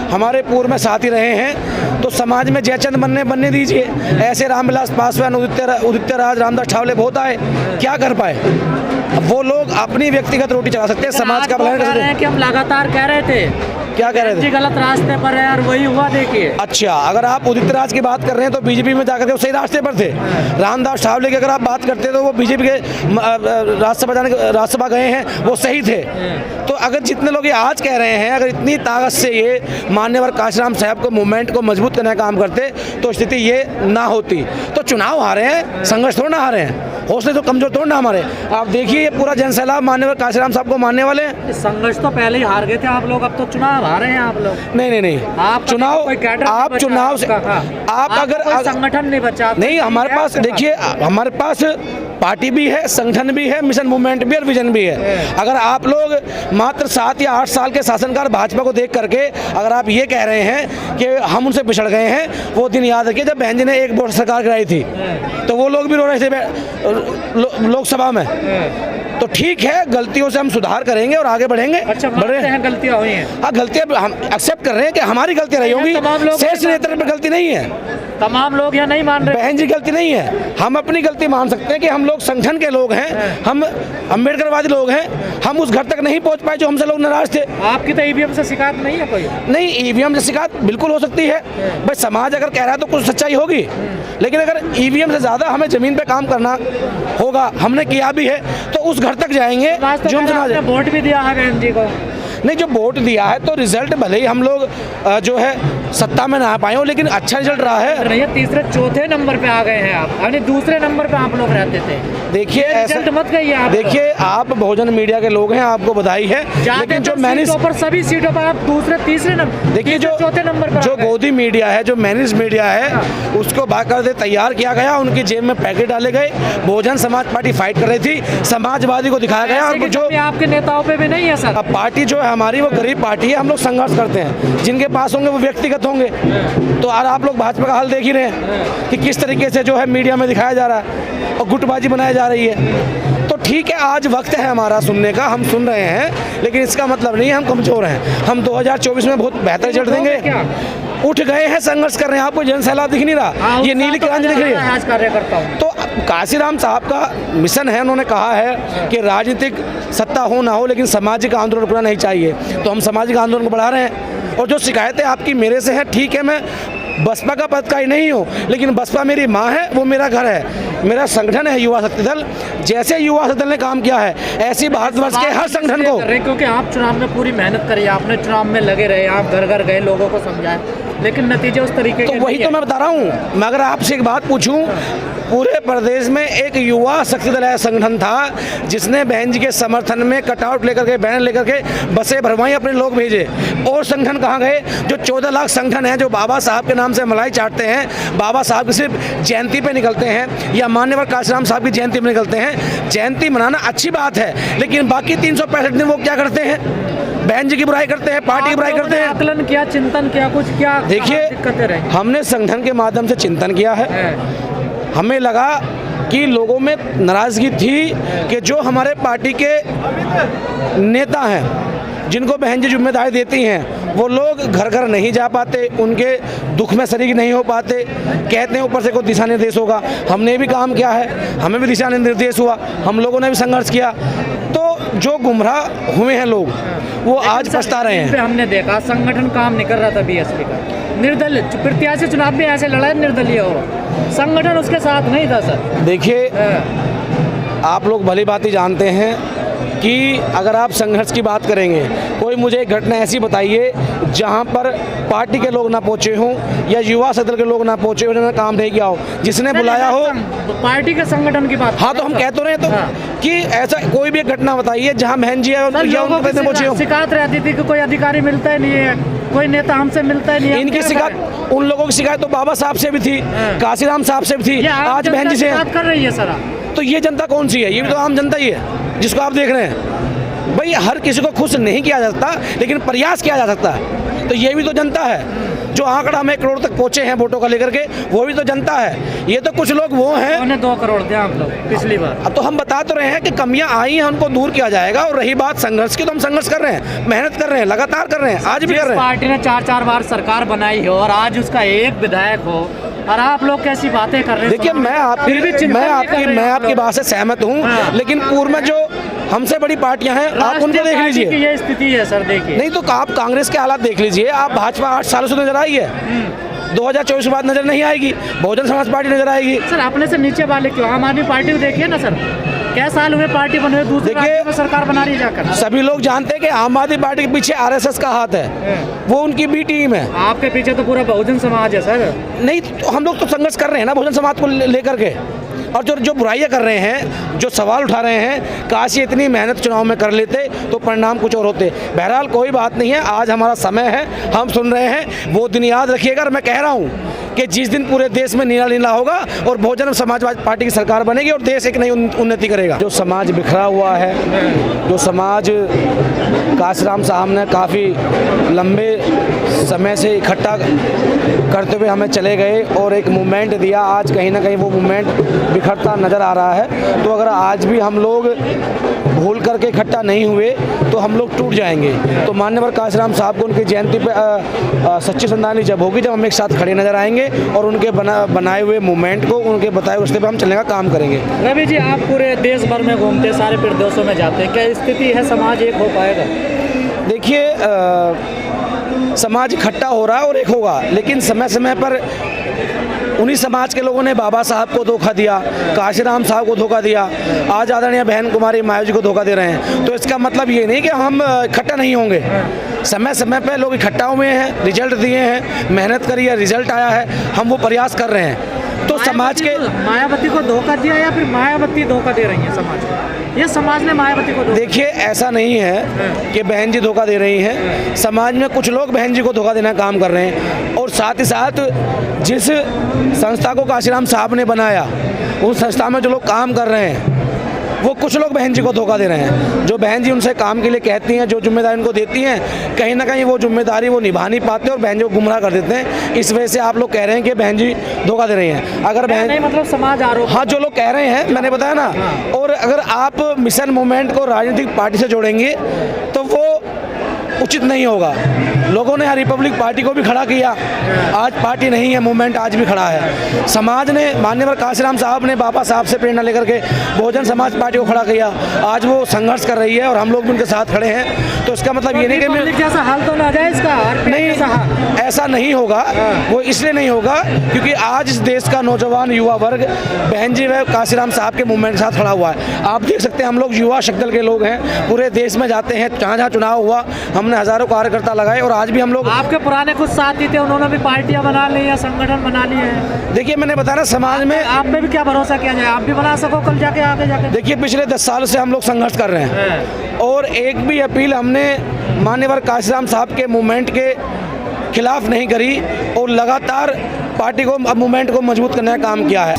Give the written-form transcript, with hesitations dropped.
हमारे पूर्व में साथी रहे हैं, तो समाज में जयचंद बनने दीजिए। ऐसे रामविलास पासवान, उदित्य राज, रामदास ठावले बहुत आए, क्या कर पाए? अब वो लोग अपनी व्यक्तिगत रोटी चला सकते हैं, समाज का भला कर सकते हैं। कि हम लगातार कह रहे थे, क्या कह रहे थे? गलत रास्ते पर है और वही हुआ, देखिए। अच्छा, अगर आप उदित राज की बात कर रहे हैं तो बीजेपी में जाकर के वो सही रास्ते पर थे। रामदास ठावले की अगर आप बात करते हैं तो वो बीजेपी के राज्यसभा गए हैं, वो सही थे। तो अगर जितने लोग ये आज कह रहे हैं, अगर इतनी ताकत से ये मान्यवर काशीराम साहब को मूवमेंट को मजबूत करने का काम करते तो स्थिति ये ना होती। तो चुनाव हारे हैं, संघर्ष थोड़ा ना हारे हैं, हौसले तो कमजोर थोड़ा ना हमारे। आप देखिए ये पूरा जनसैलाब मान्यवर काशीराम साहब को मानने वाले हैं। संघर्ष तो पहले ही हार गए थे आप लोग, अब तो चुनाव हारे हैं आप लोग। नहीं, आप चुनाव से आप अगर संगठन नहीं बचा नहीं, हमारे पास देखिए, हमारे पास पार्टी भी है, संगठन भी है, मिशन मूवमेंट भी और विजन भी है। अगर आप लोग मात्र 7 या 8 साल के शासनकाल भाजपा को देख करके अगर आप ये कह रहे हैं कि हम उनसे पिछड़ गए हैं, वो दिन याद रखिए जब बहन जी ने एक वोट सरकार गिराई थी तो वो लोग भी रो रहे थे लोकसभा में। तो ठीक है, गलतियों से हम सुधार करेंगे और आगे बढ़ेंगे। अच्छा, बढ़ रहे हैं, गलतियां हुई हैं। हाँ, गलतियां हम एक्सेप्ट कर रहे हैं कि हमारी गलतियां रही होंगी, शेष नेतृत्व पर गलती नहीं है। तमाम लोग यहाँ नहीं मान रहे, बहन जी गलती नहीं है। हम अपनी गलती मान सकते हैं कि हम लोग संगठन के लोग हैं, हम अम्बेडकरवादी लोग हैं, हम उस घर तक नहीं पहुंच पाए जो हमसे लोग नाराज थे। आपकी तो ईवीएम से शिकायत नहीं है कोई? नहीं, ईवीएम से शिकायत बिल्कुल हो सकती है भाई, समाज अगर कह रहा है तो कुछ सच्चाई होगी। लेकिन अगर ईवीएम से ज्यादा हमें जमीन पे काम करना होगा, हमने किया भी है, तो उस घर तक जाएंगे जो हम समाज। वोट भी दिया है बहन जी को? नहीं, जो वोट दिया है तो रिजल्ट भले ही हम लोग जो है सत्ता में ना आ पाए हो, लेकिन अच्छा रिजल्ट रहा है। नहीं, तीसरे चौथे नंबर पे आ गए हैं आप, यानी दूसरे नंबर पे आप लोग रहते थे। देखिए ऐसा मत कहिए आप। देखिए, आप बहुजन मीडिया के लोग हैं, आपको बधाई है, लेकिन जो मैनेज सभी सीटों पर आप दूसरे तीसरे नंबर, देखिए जो चौथे नंबर पर जो गोदी मीडिया है, जो मैनेज मीडिया है, उसको बाकायदे तैयार किया गया, उनकी जेब में पैकेट डाले गए। बहुजन समाज पार्टी फाइट कर रही थी, समाजवादी को दिखाया गया। और जो आपके नेताओं पे भी नहीं है सर, पार्टी जो है हमारी वो गरीब पार्टी है, हम लोग संघर्ष करते हैं, जिनके पास होंगे वो व्यक्तिगत होंगे। तो और आप लोग भाजपा का हाल देख ही रहे हैं कि किस तरीके से जो है मीडिया में दिखाया जा रहा है और गुटबाजी बनाई जा रही है। तो ठीक है, आज वक्त है हमारा सुनने का, हम सुन रहे हैं, लेकिन इसका मतलब नहीं है हम कमजोर हैं। हम 2024 में बहुत बेहतर रिजल्ट देंगे। उठ गए हैं, संघर्ष कर रहे हैं, आपको जनसैलाब दिख नहीं रहा, ये नीली क्रांति दिख रही है। कार्यकर्ता हूं। तो काशीराम साहब का मिशन है, उन्होंने कहा है कि राजनीतिक सत्ता हो ना हो लेकिन सामाजिक आंदोलन रुकना नहीं चाहिए। तो हम सामाजिक आंदोलन को बढ़ा रहे हैं। और जो शिकायतें आपकी मेरे से हैं, ठीक है, मैं बसपा का पदाधिकारी नहीं हूँ, लेकिन बसपा मेरी माँ है, वो मेरा घर है, मेरा संगठन है युवा शक्ति दल। जैसे युवा शक्ति दल ने काम किया है, ऐसी भारतवर्ष के हर संगठन को। क्योंकि आप चुनाव में पूरी मेहनत करी, आपने चुनाव में लगे रहे, आप घर घर गए, लोगों को समझाए, लेकिन नतीजे उस तरीके के। तो वही तो मैं बता रहा हूँ। मैं अगर आपसे एक बात पूछूं, पूरे प्रदेश में एक युवा शक्ति दल संगठन था जिसने बहन जी के समर्थन में कटआउट लेकर के, बैनर लेकर के बसें भरवाई, अपने लोग भेजे। और संगठन कहाँ गए? जो 14 लाख संगठन है, जो बाबा साहब के नाम से मलाई चाटते हैं, बाबा साहब की सिर्फ जयंती पे निकलते हैं या मान्यवर काशीराम साहब की जयंती पे निकलते हैं। जयंती मनाना अच्छी बात है, लेकिन बाकी 365 दिन वो क्या करते हैं? बहन जी की बुराई करते हैं, पार्टी की बुराई करते हैं। आकलन किया, चिंतन किया, कुछ क्या? देखिए, हमने संगठन के माध्यम से चिंतन किया है। हमें लगा कि लोगों में नाराजगी थी कि जो हमारे पार्टी के नेता हैं, जिनको बहन जी जिम्मेदारी देती हैं, वो लोग घर घर नहीं जा पाते, उनके दुख में शरीक नहीं हो पाते। कहते हैं ऊपर से कोई दिशा निर्देश होगा। हमने भी काम किया है, हमें भी दिशा निर्देश हुआ, हम लोगों ने भी संघर्ष किया। तो जो गुमराह हुए हैं लोग, वो आज पछता रहे हैं। हमने देखा संगठन काम नहीं कर रहा था बीएसपी का, निर्दलीय प्रत्याशी चुनाव में ऐसे लड़ा, निर्दलीय हो, संगठन उसके साथ नहीं था सर। देखिए, आप लोग भली भांति जानते हैं कि अगर आप संघर्ष की बात करेंगे, कोई मुझे एक घटना ऐसी बताइए जहां पर पार्टी के लोग ना पहुंचे हों या युवा सदन के लोग ना पहुंचे हो, उन्होंने काम नहीं किया हो, जिसने बुलाया हो। पार्टी के संगठन की बात। हाँ, तो हम कह तो रहे हैं तो कि ऐसा कोई भी एक घटना बताइए जहां बहन जी है पहुंचे हो। शिकायत रहती थी कि कोई अधिकारी मिलता ही नहीं है, कोई नेता हमसे मिलता ही नहीं है। इनकी शिकायत, उन लोगों की शिकायत तो बाबा साहब से भी थी, काशीराम साहब से भी थी, आज बहन जी से कर रही है सर। तो ये जनता कौन सी है? ये भी तो आम जनता ही है जिसको आप देख रहे हैं। भाई, हर किसी को खुश नहीं किया जा सकता, लेकिन प्रयास किया जा सकता है। तो ये भी तो जनता है जो आंकड़ा हम 1 करोड़ तक पहुंचे हैं वोटों का लेकर के, वो भी तो जनता है। ये तो कुछ लोग वो हैं, उन्हें 2 करोड़ दिया आप लोग पिछली बार। अब तो हम बता तो रहे हैं कि कमियां आई हैं, उनको दूर किया जाएगा। और रही बात संघर्ष की, तो हम संघर्ष कर रहे हैं, मेहनत कर रहे हैं, लगातार कर रहे हैं, आज भी कर रहे हैं। पार्टी ने 4-4 बार सरकार बनाई हो और आज उसका एक विधायक हो और आप लोग कैसी बातें कर रहे हैं? देखिए, मैं आपकी बात से सहमत हूँ, लेकिन पूर्व में जो हमसे बड़ी पार्टियां हैं, आप उनको देख लीजिए। ये स्थिति है सर, देखिए। नहीं तो आप कांग्रेस के हालात देख लीजिए। आप भाजपा 8 सालों से नजर आई है, 2024 के बाद नजर नहीं आएगी। बहुजन समाज पार्टी नजर आएगी। सर अपने से नीचे वाले क्यों? आम आदमी पार्टी को देखिए ना सर, क्या साल हुए पार्टी बने हुए, दूसरे राज्यों में सरकार बना रही है जाकर। सभी लोग जानते हैं कि आम आदमी पार्टी के पीछे आरएसएस का हाथ है, वो उनकी बी टीम है। आपके पीछे तो पूरा बहुजन समाज है सर। नहीं तो हम लोग तो संघर्ष कर रहे हैं ना बहुजन समाज को लेकर के। और जो बुराइयां कर रहे हैं, जो सवाल उठा रहे हैं, काश ये इतनी मेहनत चुनाव में कर लेते तो परिणाम कुछ और होते। बहरहाल कोई बात नहीं है, आज हमारा समय है, हम सुन रहे हैं। वो दिन याद रखिएगा। और मैं कह रहा हूँ कि जिस दिन पूरे देश में नीला नीला होगा और बहुजन समाजवादी पार्टी की सरकार बनेगी और देश एक नई उन्नति करेगा। जो समाज बिखरा हुआ है, जो समाज काशीराम साहब ने काफ़ी लंबे समय से इकट्ठा करते हुए हमें चले गए और एक मूवमेंट दिया, आज कहीं ना कहीं वो मूवमेंट बिखरता नज़र आ रहा है। तो अगर आज भी हम लोग भूल करके इकट्ठा नहीं हुए तो हम लोग टूट जाएंगे। तो मान्यवर काशीराम साहब को उनकी जयंती पे सच्ची श्रद्धांजलि जब होगी, जब हम एक साथ खड़े नजर आएंगे और उनके बनाए हुए मूवमेंट को, उनके बताए रास्ते पे हम चलने का काम करेंगे। रवि जी, आप पूरे देश भर में घूमते, सारे प्रदेशों में जाते हैं, क्या स्थिति है, समाज एक हो पाएगा? देखिए, समाज इकट्ठा हो रहा है और एक होगा, लेकिन समय समय पर उन्हीं समाज के लोगों ने बाबा साहब को धोखा दिया, काशीराम साहब को धोखा दिया, आज आदरणीय बहन कुमारी मायावती जी को धोखा दे रहे हैं। तो इसका मतलब ये नहीं कि हम इकट्ठा नहीं होंगे। समय समय पे लोग इकट्ठा हुए हैं, रिजल्ट दिए हैं, मेहनत करी है, रिजल्ट आया है, हम वो प्रयास कर रहे हैं। तो समाज के मायावती को धोखा दिया या फिर मायावती धोखा दे रही है समाज को? ये समाज ने मायावती को देखिए, ऐसा नहीं है कि बहन जी धोखा दे रही हैं। समाज में कुछ लोग बहन जी को धोखा देने का काम कर रहे हैं और साथ ही साथ जिस संस्था को काशीराम साहब ने बनाया, उस संस्था में जो लोग काम कर रहे हैं, वो कुछ लोग बहन जी को धोखा दे रहे हैं। जो बहन जी उनसे काम के लिए कहती हैं, जो जिम्मेदारी उनको देती हैं, कहीं ना कहीं वो जिम्मेदारी वो निभा नहीं पाते और बहन जी को गुमराह कर देते हैं। इस वजह से आप लोग कह रहे हैं कि बहन जी धोखा दे रही हैं। अगर बहन नहीं, मतलब समाज आरोप, हाँ, जो लोग कह रहे हैं, मैंने बताया ना। और अगर आप मिशन मूवमेंट को राजनीतिक पार्टी से जोड़ेंगे तो वो उचित नहीं होगा। लोगों ने रिपब्लिक पार्टी को भी खड़ा किया, आज पार्टी नहीं है, मूवमेंट आज भी खड़ा है। समाज ने, माननीय काशीराम साहब ने बाबा साहब से प्रेरणा लेकर के बहुजन समाज पार्टी को खड़ा किया, आज वो संघर्ष कर रही है और हम लोग भी उनके साथ खड़े हैं। तो इसका मतलब ये नहीं कि जैसा हाल तो ना जाए इसका, नहीं, ऐसा नहीं होगा। वो इसलिए नहीं होगा क्योंकि आज इस देश का नौजवान युवा वर्ग बहन जी व काशीराम साहब के मूवमेंट के साथ खड़ा हुआ है। आप देख सकते हैं, हम लोग युवा शक्ति के लोग हैं, पूरे देश में जाते हैं, जहाँ जहाँ चुनाव हुआ हमने हजारों कार्यकर्ता लगाए और आज भी हम लोग। आपके पुराने कुछ साथी थे, उन्होंने भी पार्टियां बना ली है, संगठन बना लिए हैं। देखिए, मैंने बताया ना, समाज में आप पे भी क्या भरोसा किया जाए, आप भी बना सको कल जाके आगे जाके। देखिए, पिछले 10 साल से हम लोग संघर्ष कर रहे हैं और एक भी अपील हमने मान्यवर काशीराम साहब के मूवमेंट के खिलाफ नहीं करी और लगातार पार्टी को, मूवमेंट को मजबूत करने का काम किया है।